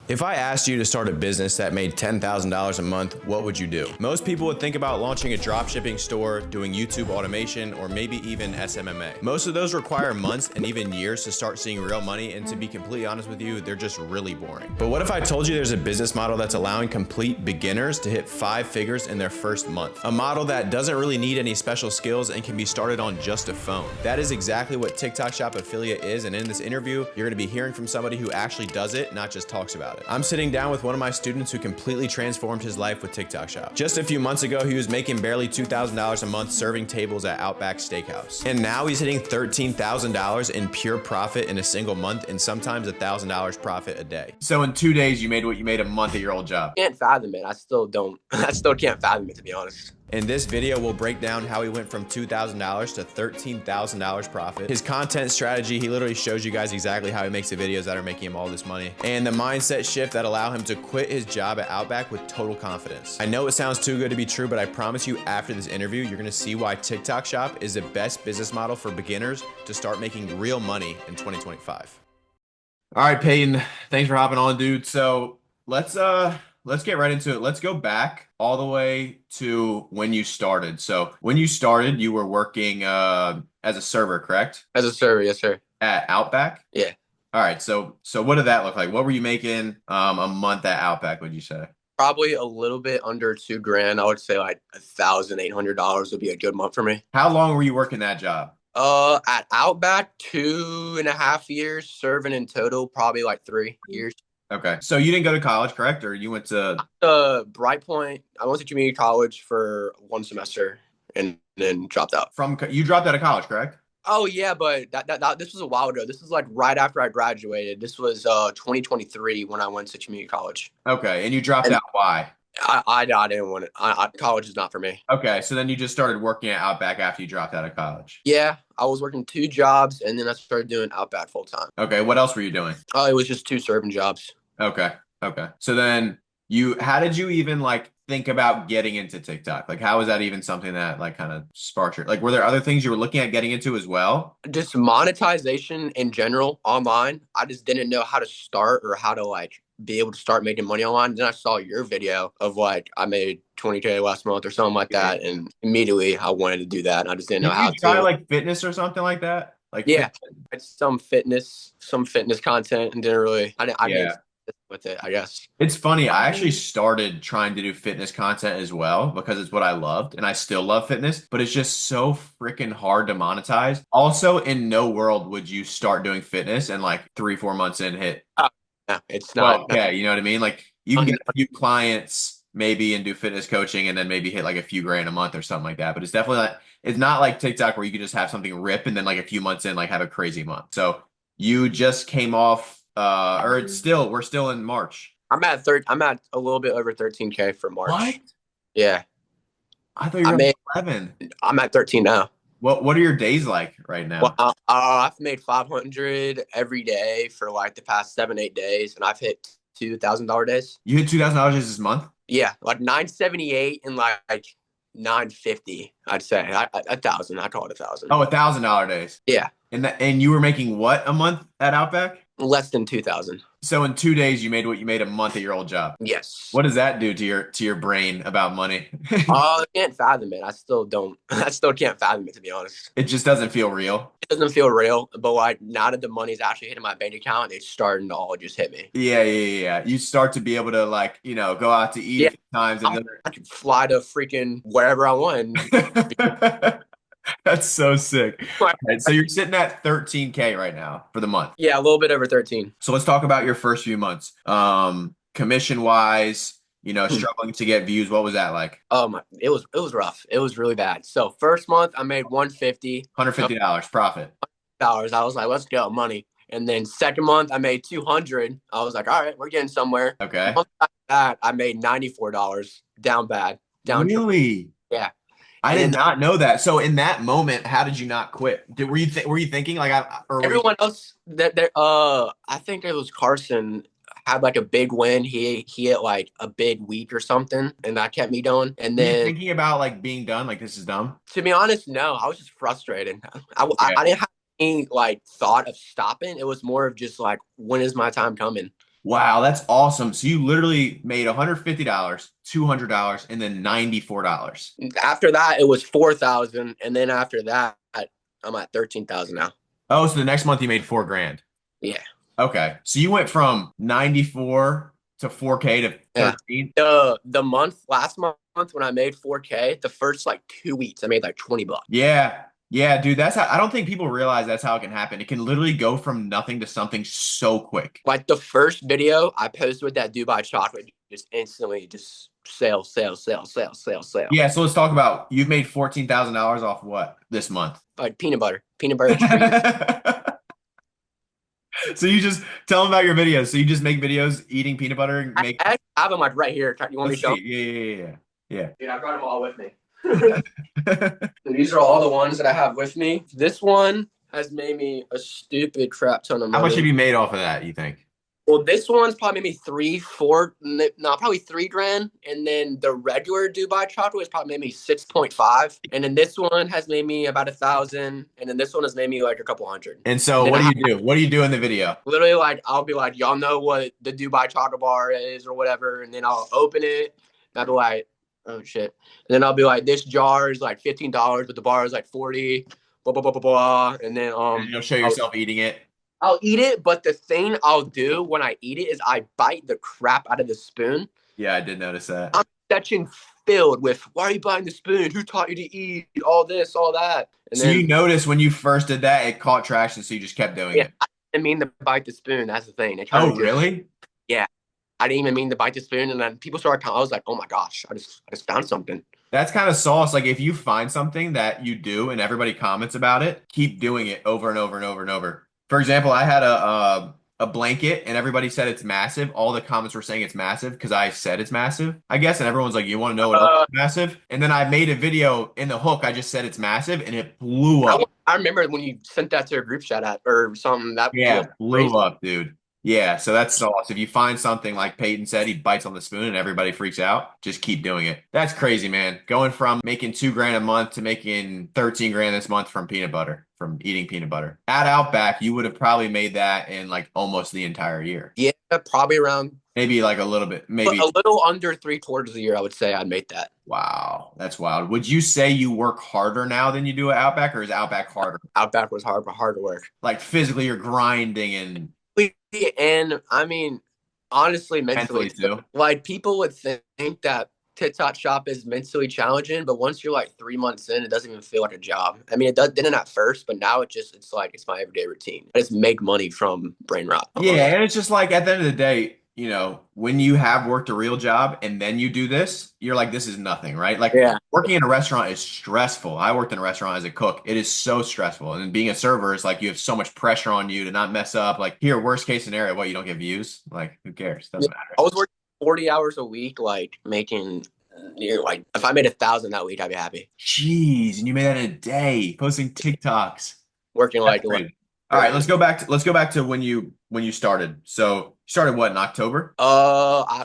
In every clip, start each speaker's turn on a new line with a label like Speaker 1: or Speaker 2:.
Speaker 1: If I asked you to start a business that made $10,000 a month, what would you do? Most people would think about launching a dropshipping store, doing YouTube automation, or maybe even SMMA. Most of those require months and even years to start seeing real money, and to be completely honest with you, they're just really boring. But what if I told you there's a business model that's allowing complete beginners to hit 5 figures in their first month? A model that doesn't really need any special skills and can be started on just a phone. That is exactly what TikTok Shop Affiliate is, and in this interview, you're gonna be hearing from somebody who actually does it, not just talks about it. I'm sitting down with one of my students who completely transformed his life with TikTok Shop. Just a few months ago, he was making barely $2,000 a month serving tables at Outback Steakhouse. And now he's hitting $13,000 in pure profit in a single month, and sometimes $1,000 profit a day. So in 2 days, you made what you made a month at your old job.
Speaker 2: Can't fathom it. I still can't fathom it, to be honest.
Speaker 1: In this video, we'll break down how he went from $2,000 to $13,000 profit, his content strategy. He literally shows you guys exactly how he makes the videos that are making him all this money, and the mindset shift that allow him to quit his job at Outback with total confidence. I know it sounds too good to be true, but I promise you after this interview, you're gonna see why TikTok Shop is the best business model for beginners to start making real money in 2025. All right, Peyton, thanks for hopping on, dude. So let's get right into it. Let's go back all the way to when you started. So when you started, you were working as a server, correct?
Speaker 2: As a server, yes, sir.
Speaker 1: At Outback?
Speaker 2: Yeah.
Speaker 1: All right. So what did that look like? What were you making a month at Outback, would you say?
Speaker 2: Probably a little bit under $2,000. I would say like $1,800 would be a good month for me.
Speaker 1: How long were you working that job?
Speaker 2: At Outback, 2.5 years. Serving in total, probably like 3 years.
Speaker 1: Okay. So you didn't go to college, correct? Or you went to
Speaker 2: Bright Point. I went to community college for 1 semester and then dropped out.
Speaker 1: You dropped out of college, correct?
Speaker 2: Oh yeah, but this was a while ago. This was like right after I graduated. This was 2023 when I went to community college.
Speaker 1: Okay. And you dropped out. Why?
Speaker 2: I didn't want it. College is not for me.
Speaker 1: Okay. So then you just started working at Outback after you dropped out of college.
Speaker 2: Yeah. I was working 2 jobs and then I started doing Outback full time.
Speaker 1: Okay. What else were you doing?
Speaker 2: It was just 2 serving jobs.
Speaker 1: Okay. So then how did you even like think about getting into TikTok? Like, how was that even something that like kind of sparked your, like, were there other things you were looking at getting into as well?
Speaker 2: Just monetization in general online. I just didn't know how to start or how to like be able to start making money online. Then I saw your video of like, I made 20K last month or something like that. And immediately I wanted to do that. And I just didn't know how to.
Speaker 1: Try like fitness or something like that? Like,
Speaker 2: yeah, it's some fitness content and didn't really, I didn't with it, I guess.
Speaker 1: It's funny. I actually started trying to do fitness content as well because it's what I loved, and I still love fitness, but it's just so freaking hard to monetize. Also, in no world would you start doing fitness and like 3-4 months in hit.
Speaker 2: No, it's not.
Speaker 1: Well, yeah, you know what I mean? Like you can get a few clients maybe and do fitness coaching and then maybe hit like a few grand a month or something like that. But it's definitely like, it's not like TikTok where you can just have something rip and then like a few months in like have a crazy month. So you just came off we're still in March.
Speaker 2: I'm at a little bit over 13K for March.
Speaker 1: What?
Speaker 2: Yeah.
Speaker 1: I thought you were at 11.
Speaker 2: I'm at 13 now.
Speaker 1: What are your days like right now?
Speaker 2: Well, I've made 500 every day for like the past 7-8 days, and I've hit $2,000 days.
Speaker 1: You hit $2,000 this month?
Speaker 2: Yeah, like 978 and like 950. I'd say 1,000. I call it 1,000.
Speaker 1: Oh, $1,000 days.
Speaker 2: Yeah.
Speaker 1: And you were making what a month at Outback?
Speaker 2: Less than 2,000.
Speaker 1: So in 2 days, you made what you made a month at your old job.
Speaker 2: Yes.
Speaker 1: What does that do to your brain about money?
Speaker 2: I can't fathom it. I still can't fathom it, to be honest.
Speaker 1: It just doesn't feel real.
Speaker 2: It doesn't feel real, but like now that the money's actually hitting my bank account, it's starting to all just hit me.
Speaker 1: Yeah. You start to be able to like, go out to eat a few times. And
Speaker 2: I can fly to freaking wherever I want.
Speaker 1: That's so sick. Right, so you're sitting at 13K right now for the month.
Speaker 2: Yeah, a little bit over 13.
Speaker 1: So let's talk about your first few months. Commission wise, struggling to get views. What was that like?
Speaker 2: It was rough. It was really bad. So first month I made
Speaker 1: $150 profit.
Speaker 2: I was like, let's go, money. And then second month I made 200. I was like, all right, we're getting somewhere.
Speaker 1: Okay.
Speaker 2: Month after that I made $94. Down bad.
Speaker 1: Really?
Speaker 2: Yeah.
Speaker 1: I did not know that. So in that moment, how did you not quit? Were you thinking like
Speaker 2: everyone else that I think it was Carson had like a big win. He had like a big week or something, and that kept me going. And then
Speaker 1: thinking about like being done, like this is dumb.
Speaker 2: To be honest, no, I was just frustrated. I didn't have any like thought of stopping. It was more of just like, when is my time coming?
Speaker 1: Wow, that's awesome. So you literally made $150, $200, and then $94.
Speaker 2: After that, it was 4,000, and then after that, I'm at 13,000 now.
Speaker 1: Oh, so the next month you made 4 grand.
Speaker 2: Yeah,
Speaker 1: Okay. So you went from 94 to 4K to
Speaker 2: yeah.
Speaker 1: 13.
Speaker 2: The month last month when I made 4K, the first like 2 weeks, I made like 20 bucks.
Speaker 1: Yeah. Yeah, dude, that's how I don't think people realize that's how it can happen. It can literally go from nothing to something so quick.
Speaker 2: Like the first video I posted with that Dubai chocolate, just instantly just sale, sale, sale, sale, sale, sale.
Speaker 1: Yeah, so let's talk about you've made $14,000 off what this month?
Speaker 2: Like peanut butter treats.
Speaker 1: So you just tell them about your videos. So you just make videos eating peanut butter and make
Speaker 2: I have them like right here. You want me
Speaker 1: let's
Speaker 2: to show
Speaker 1: see.
Speaker 2: them?
Speaker 1: Yeah.
Speaker 2: Dude, I brought them all with me.
Speaker 1: Yeah.
Speaker 2: So these are all the ones that I have with me. This one has made me a stupid crap ton of
Speaker 1: How much have
Speaker 2: money.
Speaker 1: you made off of that, you think?
Speaker 2: Well, this one's probably made me 3, 4, no, probably 3 grand. And then the regular Dubai chocolate has probably made me 6.5. And then this one has made me about 1,000. And then this one has made me like a couple hundred.
Speaker 1: And so
Speaker 2: Then
Speaker 1: what
Speaker 2: I
Speaker 1: do
Speaker 2: have
Speaker 1: you do? What do you do in the video?
Speaker 2: literally like I'll be like, y'all know what the Dubai chocolate bar is or whatever. And then I'll open it. And I'll be like, oh shit. And then I'll be like, this jar is like $15, but the bar is like 40. Blah blah blah blah blah. And then
Speaker 1: You'll show
Speaker 2: I'll
Speaker 1: yourself eating it.
Speaker 2: I'll eat it, but the thing I'll do when I eat it is I bite the crap out of the spoon.
Speaker 1: Yeah, I did notice that.
Speaker 2: I'm section filled with, why are you biting the spoon? Who taught you to eat? All this, all that. And
Speaker 1: So
Speaker 2: then,
Speaker 1: you noticed when you first did that, it caught traction, so you just kept doing
Speaker 2: yeah,
Speaker 1: it.
Speaker 2: I didn't mean to bite the spoon. That's the thing. They
Speaker 1: Oh,
Speaker 2: kind of
Speaker 1: really?
Speaker 2: yeah, I didn't even mean to bite the spoon. And then people started, I was like, oh my gosh, I just found something.
Speaker 1: That's kind of sauce. Like if you find something that you do and everybody comments about it, keep doing it over and over and over and over. For example, I had a blanket and everybody said it's massive. All the comments were saying it's massive because I said it's massive, I guess. And everyone's like, you want to know what else
Speaker 2: Uh,
Speaker 1: is massive? And then I made a video in the hook. I just said it's massive and it blew
Speaker 2: I,
Speaker 1: up.
Speaker 2: I remember when you sent that to a group chat at or something that
Speaker 1: Yeah,
Speaker 2: was
Speaker 1: blew
Speaker 2: crazy.
Speaker 1: up, dude. Yeah, so that's sauce. If you find something like Peyton said, he bites on the spoon and everybody freaks out, just keep doing it. That's crazy, man. Going from making 2 grand a month to making 13 grand this month from peanut butter, from eating peanut butter. At Outback, you would have probably made that in like almost the entire year.
Speaker 2: Yeah, probably around
Speaker 1: Maybe like a little bit,
Speaker 2: a
Speaker 1: maybe.
Speaker 2: little under 3/4 of the year, I would say I'd make that.
Speaker 1: Wow, that's wild. Would you say you work harder now than you do at Outback, or is Outback harder?
Speaker 2: Outback was hard, but hard to work.
Speaker 1: Like physically, you're grinding and
Speaker 2: And I mean, honestly, mentally
Speaker 1: mentally
Speaker 2: too.
Speaker 1: too.
Speaker 2: Like people would think that TikTok shop is mentally challenging, but once you're like 3 months in, it doesn't even feel like a job. I mean, didn't at first, but now it's like it's my everyday routine. I just make money from brain rot
Speaker 1: Yeah,
Speaker 2: almost.
Speaker 1: and it's just like at the end of the day, when you have worked a real job and then you do this, you're like, this is nothing, right? Like
Speaker 2: Yeah.
Speaker 1: working in a restaurant is stressful. I worked in a restaurant as a cook. It is so stressful. And then being a server is like you have so much pressure on you to not mess up. Like here, worst case scenario, what, you don't get views? Like, who cares?
Speaker 2: Yeah.
Speaker 1: Doesn't matter.
Speaker 2: I was working 40 hours a week, like making like if I made 1,000 that week, I'd be happy.
Speaker 1: Jeez, and you made that in a day, posting TikToks.
Speaker 2: Working
Speaker 1: That's
Speaker 2: like
Speaker 1: crazy. All right, let's go back to when you started. So you started what in October?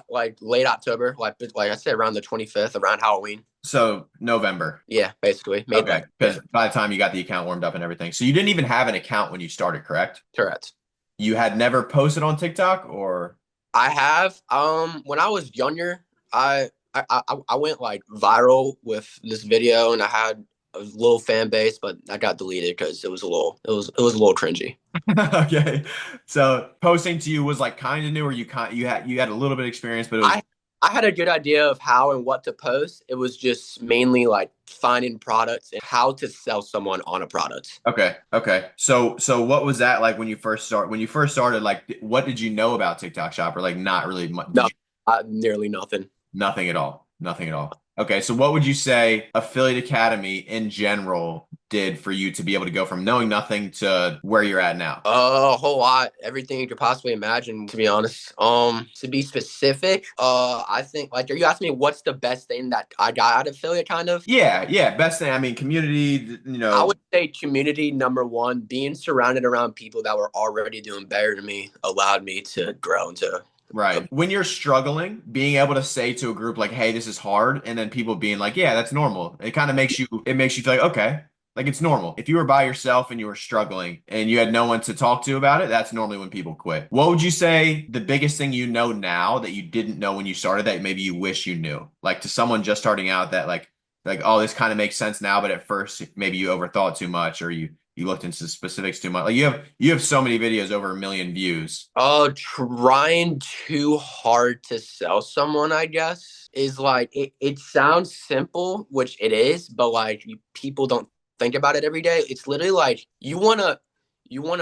Speaker 2: like late October, like I said, around the 25th, around Halloween.
Speaker 1: So November.
Speaker 2: Yeah, basically made
Speaker 1: Okay,
Speaker 2: that.
Speaker 1: because by the time you got the account warmed up and everything, so you didn't even have an account when you started, correct?
Speaker 2: Correct.
Speaker 1: You had never posted on TikTok or
Speaker 2: I have. When I was younger, I went like viral with this video, and I had a little fan base, but I got deleted because it was a little cringy.
Speaker 1: okay. So posting to you was like kind of new, or you had a little bit of experience, but it was
Speaker 2: I had a good idea of how and what to post. It was just mainly like finding products and how to sell someone on a product.
Speaker 1: okay. Okay. So what was that like when you first started? Like, what did you know about TikTok Shop, or like not really much?
Speaker 2: No, nearly nothing.
Speaker 1: Nothing at all. Nothing at all. Okay, so what would you say Affiliate Academy in general did for you to be able to go from knowing nothing to where you're at now?
Speaker 2: A whole lot, everything you could possibly imagine, to be honest. To be specific, I think like are you asking me what's the best thing that I got out of affiliate kind of?
Speaker 1: Yeah, yeah. Best thing, I mean, community,
Speaker 2: I would say community number one, being surrounded around people that were already doing better than me allowed me to grow into.
Speaker 1: right. When you're struggling, being able to say to a group like, "Hey, this is hard," and then people being like, "Yeah, that's normal." It kind of makes you feel like, "Okay." Like it's normal. If you were by yourself and you were struggling and you had no one to talk to about it, that's normally when people quit. What would you say the biggest thing you know now that you didn't know when you started that maybe you wish you knew? Like to someone just starting out that like oh, this kind of makes sense now, but at first maybe you overthought too much or you looked into specifics too much. Like you have so many videos over 1 million views.
Speaker 2: Trying too hard to sell someone, I guess, is like it sounds simple, which it is, but like people don't think about it every day. It's literally like you wanna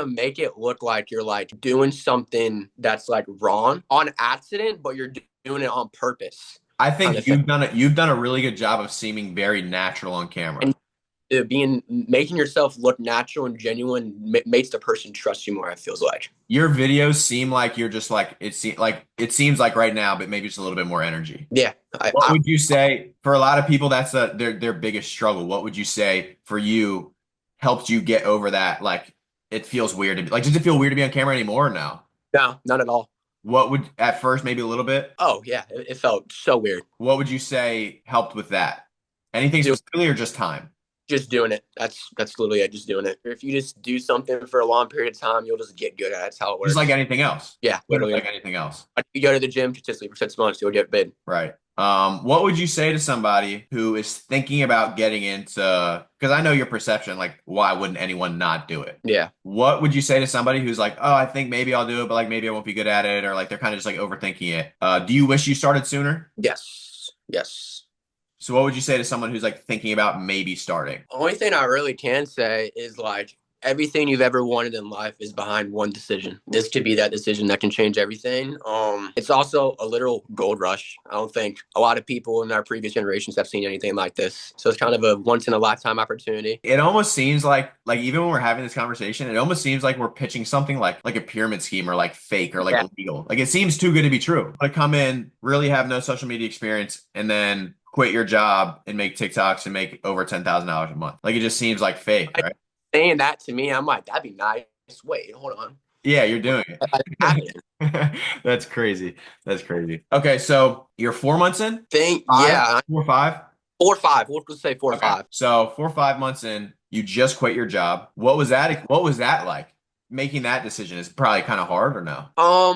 Speaker 2: make it look like you're like doing something that's like wrong on accident, but you're doing it on purpose,
Speaker 1: I
Speaker 2: kind of
Speaker 1: think
Speaker 2: thing.
Speaker 1: you've done a really good job of seeming very natural on camera.
Speaker 2: And being making yourself look natural and genuine makes the person trust you more. It feels like.
Speaker 1: Your videos seem like you're just it seems like right now, but maybe just a little bit more energy.
Speaker 2: Yeah,
Speaker 1: What would you say for a lot of people that's their biggest struggle? What would you say for you helped you get over that? Like it feels weird to be like, does it feel weird to be on camera anymore or no?
Speaker 2: no, not at all.
Speaker 1: What would at first maybe a little bit?
Speaker 2: Oh yeah, it felt so weird.
Speaker 1: What would you say helped with that? Anything
Speaker 2: Do
Speaker 1: specifically or just time?
Speaker 2: just doing it. That's literally it. Just doing it. If you just do something for a long period of time, you'll just get good at it. That's how it
Speaker 1: Just like
Speaker 2: works.
Speaker 1: anything else.
Speaker 2: Yeah,
Speaker 1: Literally
Speaker 2: literally.
Speaker 1: like anything else.
Speaker 2: Like, you go to the gym consistently for 6 months, you'll get big.
Speaker 1: Right. What would you say to somebody who is thinking about getting into, because I know your perception, like, why wouldn't anyone not do it?
Speaker 2: Yeah.
Speaker 1: What would you say to somebody who's like, oh, I think maybe I'll do it, but like maybe I won't be good at it, or like they're kind of just like overthinking it? Do you wish you started sooner?
Speaker 2: Yes. Yes.
Speaker 1: So what would you say to someone who's like thinking about maybe starting?
Speaker 2: Only thing I really can say is like everything you've ever wanted in life is behind one decision. This could be that decision that can change everything. It's also a literal gold rush. I don't think a lot of people in our previous generations have seen anything like this. So it's kind of a once in a lifetime opportunity.
Speaker 1: It almost seems like even when we're having this conversation, it almost seems like we're pitching something like a pyramid scheme or like fake or like
Speaker 2: Yeah.
Speaker 1: illegal. Like it seems too good to be true. Like come in, really have no social media experience, and then quit your job and make TikToks and make over $10,000 a month. Like it just seems like fake, right?
Speaker 2: Saying that to me, I'm like, that'd be nice. Wait, hold on.
Speaker 1: Yeah, you're doing
Speaker 2: Like, happening.
Speaker 1: it. That's crazy. That's crazy. Okay, so you're 4 months in? Five?
Speaker 2: Yeah,
Speaker 1: 4 or 5?
Speaker 2: 4 or 5. We'll just say 4 or
Speaker 1: Okay.
Speaker 2: 5.
Speaker 1: So 4 or 5 months in, you just quit your job. What was that? What was that like? Making that decision is probably kind of hard or no?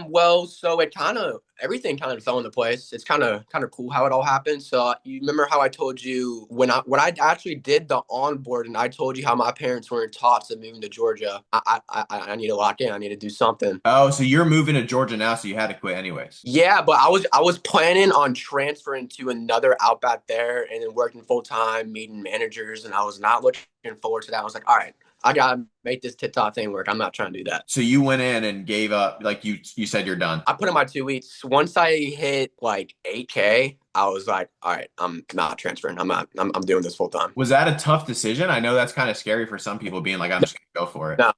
Speaker 2: Well, so it kind of everything kind of fell into place. It's kind of cool how it all happened. So you remember how I told you when I actually did the onboard and I told you how my parents were in talks of moving to Georgia. I need to lock in. I need to do something.
Speaker 1: Oh, so you're moving to Georgia now, so you had to quit anyways.
Speaker 2: Yeah, but I was planning on transferring to another outback there and then working full time, meeting managers, and I was not looking forward to that. I was like, all right, I gotta make this TikTok thing work. I'm not trying to do that.
Speaker 1: So you went in and gave up, like you said you're done.
Speaker 2: I put in my 2 weeks. Once I hit like 8K, I was like, all right, I'm not transferring. I'm not. I'm doing this full time.
Speaker 1: Was that a tough decision? I know that's kind of scary for some people being like, I'm just gonna go for it.
Speaker 2: No,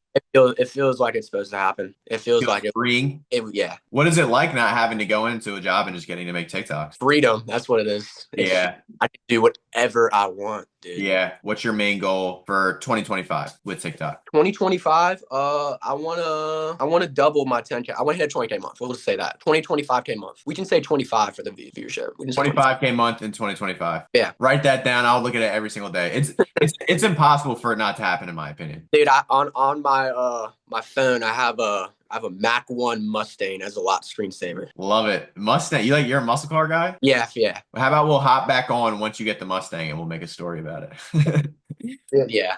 Speaker 2: it feels like it's supposed to happen. It feels
Speaker 1: Feels
Speaker 2: like
Speaker 1: freeing.
Speaker 2: yeah.
Speaker 1: What is it like not having to go into a job and just getting to make TikToks?
Speaker 2: Freedom. That's what it is.
Speaker 1: Yeah.
Speaker 2: I can do whatever I want, dude.
Speaker 1: Yeah. What's your main goal for 2025 with TikTok?
Speaker 2: 2025, I wanna double my 10K. I wanna hit a 20K month. We'll just say that. 25K month. We can say 25 for the viewership. We can say
Speaker 1: 25K month in 2025.
Speaker 2: Yeah.
Speaker 1: Write that down. I'll look at it every single day. It's impossible for it not to happen, in my opinion.
Speaker 2: Dude, on my phone, I have a Mac 1 Mustang as a lock screensaver.
Speaker 1: Love it. Mustang. You're a muscle car guy?
Speaker 2: Yeah.
Speaker 1: How about we'll hop back on once you get the Mustang and we'll make a story about it.
Speaker 2: Yeah.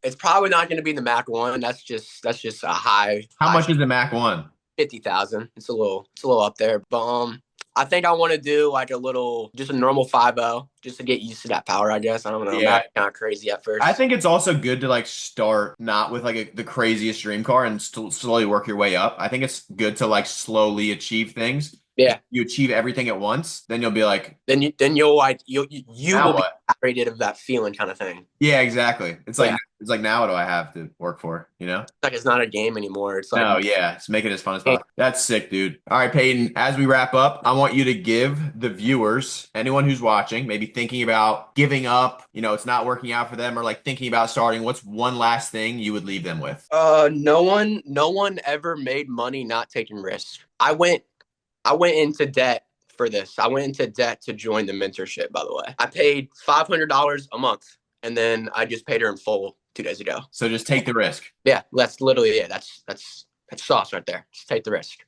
Speaker 2: It's probably not going to be the Mac 1. That's just a high.
Speaker 1: How much is the Mac 1?
Speaker 2: 50,000. It's a little up there, but I think I want to do like just a normal 5.0 just to get used to that power, I guess. I don't know.
Speaker 1: Yeah.
Speaker 2: Kind of crazy at first.
Speaker 1: I think it's also good to like start not with like the craziest dream car and slowly work your way up. I think it's good to like slowly achieve things.
Speaker 2: Yeah.
Speaker 1: You achieve everything at once, then you'll be like,
Speaker 2: Then you'll like you
Speaker 1: now
Speaker 2: will be
Speaker 1: what?
Speaker 2: rated of that feeling kind of thing.
Speaker 1: Yeah, exactly. It's
Speaker 2: Yeah.
Speaker 1: like now what do I have to work for? You know?
Speaker 2: It's like it's not a game anymore. It's like
Speaker 1: No, yeah. It's make it as fun as possible. That's sick, dude. All right, Peyton, as we wrap up, I want you to give the viewers, anyone who's watching, maybe thinking about giving up, it's not working out for them or like thinking about starting, what's one last thing you would leave them with?
Speaker 2: no one ever made money not taking risks. I went into debt for this. I went into debt to join the mentorship, by the way. I paid $500 a month and then I just paid her in full 2 days ago.
Speaker 1: So just take the risk.
Speaker 2: Yeah, that's literally it. That's sauce right there. Just take the risk.